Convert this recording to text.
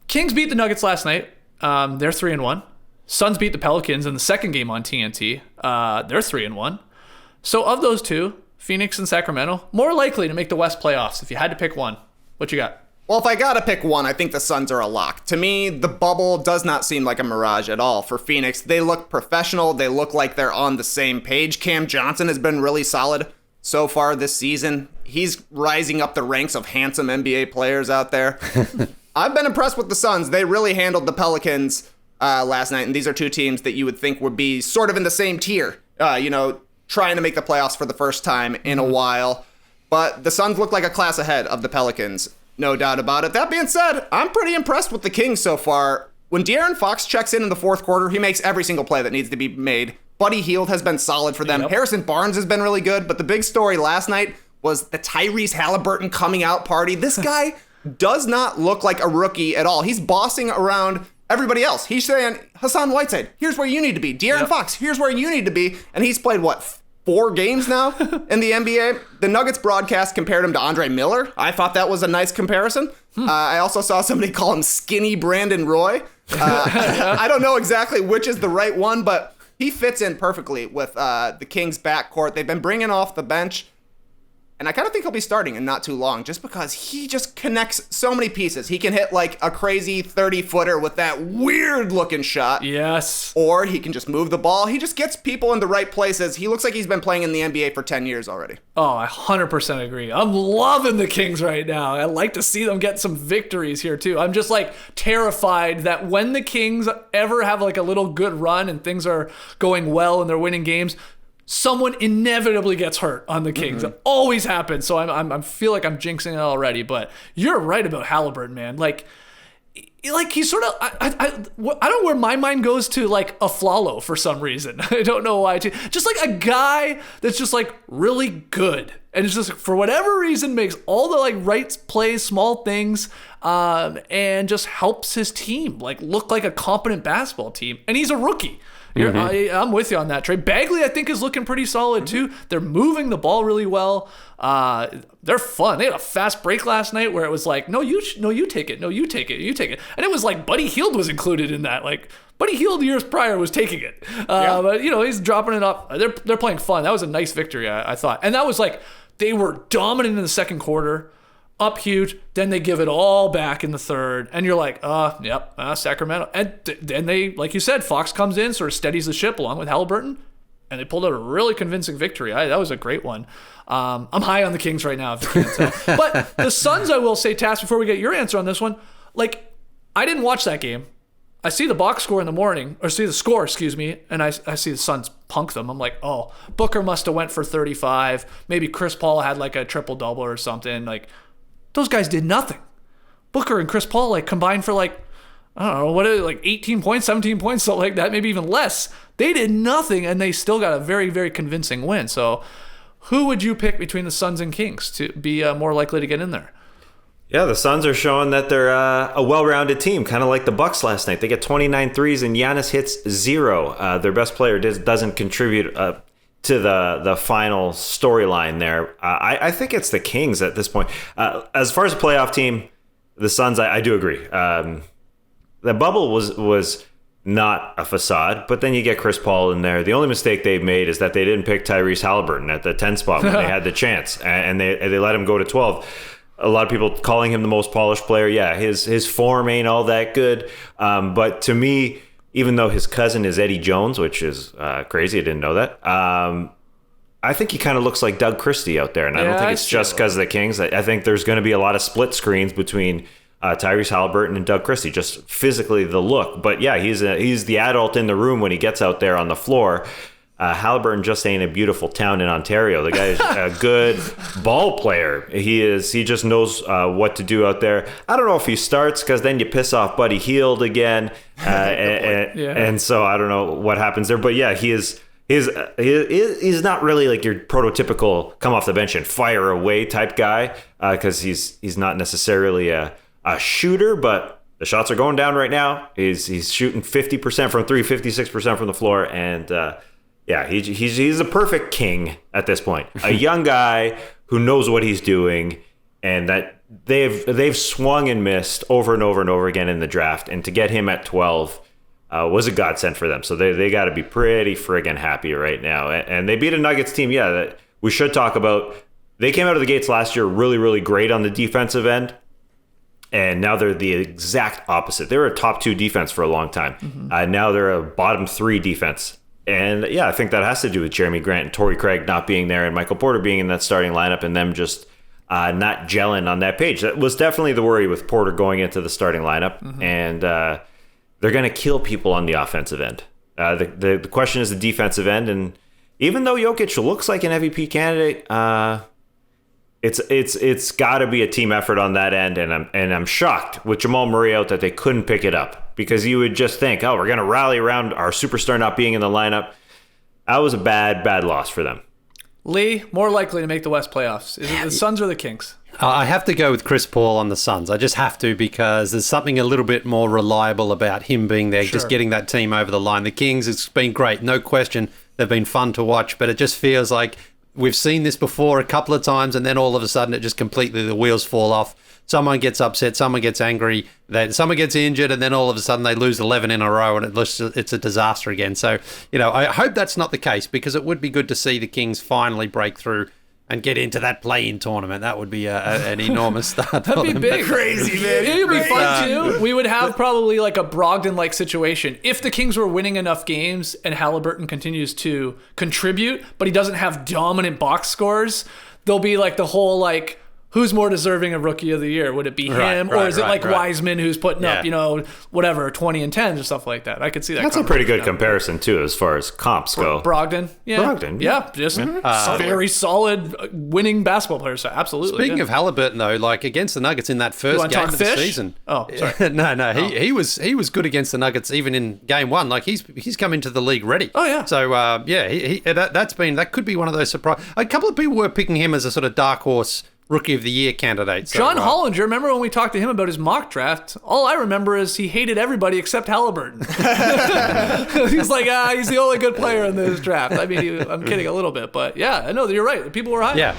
Kings beat the Nuggets last night. They're 3-1. Suns beat the Pelicans in the second game on TNT. They're 3-1. So of those two, Phoenix and Sacramento, more likely to make the West playoffs. If you had to pick one, what you got? Well, if I gotta pick one, I think the Suns are a lock. To me, the bubble does not seem like a mirage at all for Phoenix. They look professional. They look like they're on the same page. Cam Johnson has been really solid so far this season. He's rising up the ranks of handsome NBA players out there. I've been impressed with the Suns. They really handled the Pelicans last night, and these are two teams that you would think would be sort of in the same tier, trying to make the playoffs for the first time in a while. But the Suns look like a class ahead of the Pelicans. No doubt about it. That being said, I'm pretty impressed with the Kings so far. When De'Aaron Fox checks in the fourth quarter, he makes every single play that needs to be made. Buddy Hield has been solid for them. Yep. Harrison Barnes has been really good. But the big story last night was the Tyrese Halliburton coming out party. This guy does not look like a rookie at all. He's bossing around everybody else. He's saying, Hassan Whiteside, here's where you need to be. De'Aaron Fox, here's where you need to be. And he's played, 4 games now in the NBA. The Nuggets broadcast compared him to Andre Miller. I thought that was a nice comparison. I also saw somebody call him skinny Brandon Roy. I don't know exactly which is the right one, but he fits in perfectly with the Kings backcourt. They've been bringing off the bench. And I kind of think he'll be starting in not too long just because he just connects so many pieces. He can hit like a crazy 30-footer with that weird-looking shot. Yes. Or he can just move the ball. He just gets people in the right places. He looks like he's been playing in the NBA for 10 years already. Oh, I 100% agree. I'm loving the Kings right now. I like to see them get some victories here, too. I'm just, terrified that when the Kings ever have, a little good run and things are going well and they're winning games, someone inevitably gets hurt on the Kings. It always happens. So I feel like I'm jinxing it already. But you're right about Halliburton, man. He's sort of I don't know where my mind goes to a Flalo for some reason. I don't know why. Just a guy that's just really good and it's just for whatever reason makes all the right plays, small things, and just helps his team look like a competent basketball team. And he's a rookie. I'm with you on that, Trey. Bagley, I think, is looking pretty solid, too. They're moving the ball really well. They're fun. They had a fast break last night where it was no, you take it. No, you take it. You take it. And it was Buddy Hield was included in that. Buddy Hield years prior was taking it. But, he's dropping it up. They're playing fun. That was a nice victory, I thought. And that was they were dominant in the second quarter. Up huge, then they give it all back in the third, and you're Sacramento. And then they, like you said, Fox comes in, sort of steadies the ship along with Halliburton, and they pulled out a really convincing victory. That was a great one. I'm high on the Kings right now, if you can't tell. But the Suns, I will say, Tass, before we get your answer on this one, I didn't watch that game. I see the box score in the morning, or see the score, excuse me, and I see the Suns punk them. I'm oh, Booker must have went for 35. Maybe Chris Paul had a triple-double or something. Those guys did nothing. Booker and Chris Paul combined for I don't know, 18 points, 17 points, something like that, maybe even less. They did nothing, and they still got a very, very convincing win. So who would you pick between the Suns and Kings to be more likely to get in there? Yeah, the Suns are showing that they're a well-rounded team, kind of like the Bucks last night. They get 29 threes, and Giannis hits 0. Their best player doesn't contribute to the final storyline there. I think it's the Kings at this point. As far as a playoff team, the Suns, I do agree. The bubble was not a facade, but then you get Chris Paul in there. The only mistake they've made is that they didn't pick Tyrese Halliburton at the 10 spot when they had the chance, and they let him go to 12. A lot of people calling him the most polished player. Yeah, his form ain't all that good, but to me, even though his cousin is Eddie Jones, which is crazy. I didn't know that. I think he kind of looks like Doug Christie out there. And I don't think it's just because of the Kings. I think there's going to be a lot of split screens between Tyrese Halliburton and Doug Christie, just physically the look. But yeah, he's the adult in the room when he gets out there on the floor. Halliburton just ain't a beautiful town in Ontario. The guy is a good ball player. He just knows what to do out there. I don't know if he starts because then you piss off Buddy Hield again, and so I don't know what happens there. But yeah, he's not really like your prototypical come off the bench and fire away type guy because he's not necessarily a shooter, but the shots are going down right now. He's shooting 50% from three, 56% from the floor, and yeah, he's a perfect king at this point. A young guy who knows what he's doing, and that they've swung and missed over and over and over again in the draft, and to get him at 12 was a godsend for them. So they got to be pretty friggin' happy right now. And they beat a Nuggets team, that we should talk about. They came out of the gates last year really, really great on the defensive end. And now they're the exact opposite. They were a top 2 defense for a long time. Mm-hmm. Now they're a bottom 3 defense. And I think that has to do with Jeremy Grant and Torrey Craig not being there and Michael Porter being in that starting lineup and them just not gelling on that page. That was definitely the worry with Porter going into the starting lineup. Mm-hmm. And they're going to kill people on the offensive end. The question is the defensive end. And even though Jokic looks like an MVP candidate, It's got to be a team effort on that end, and I'm shocked with Jamal Murray out that they couldn't pick it up, because you would just think, oh, we're going to rally around our superstar not being in the lineup. That was a bad loss for them. Lee, more likely to make the West playoffs. Is it the Suns or the Kings? I have to go with Chris Paul on the Suns. I just have to, because there's something a little bit more reliable about him being there, just getting that team over the line. The Kings, it's been great, no question. They've been fun to watch, but it just feels like we've seen this before a couple of times, and then all of a sudden it just completely, the wheels fall off. Someone gets upset, someone gets angry, someone gets injured, and then all of a sudden they lose 11 in a row, and it's a disaster again. So, I hope that's not the case, because it would be good to see the Kings finally break through and get into that play-in tournament. That would be an enormous start. That'd be big. Crazy, man. It would be fun, too. We would have probably like a Brogdon-like situation. If the Kings were winning enough games and Halliburton continues to contribute, but he doesn't have dominant box scores, there'll be like the whole like, who's more deserving of Rookie of the Year? Would it be him, or is it Wiseman who's putting up, 20 and 10s or stuff like that? I could see that. That's a pretty good comparison too, as far as comps go. Brogdon, just very solid winning basketball players. So absolutely. Speaking of Halliburton, though, like against the Nuggets in that first game of the season. Oh, sorry. No, he was good against the Nuggets even in game 1. Like he's come into the league ready. Oh yeah. So that could be one of those surprise. A couple of people were picking him as a sort of dark horse Rookie of the Year candidate. So, John Hollinger, remember when we talked to him about his mock draft? All I remember is he hated everybody except Halliburton. He's like, he's the only good player in this draft. I mean, I'm kidding a little bit, but yeah, I know you're right. People were high. Yeah,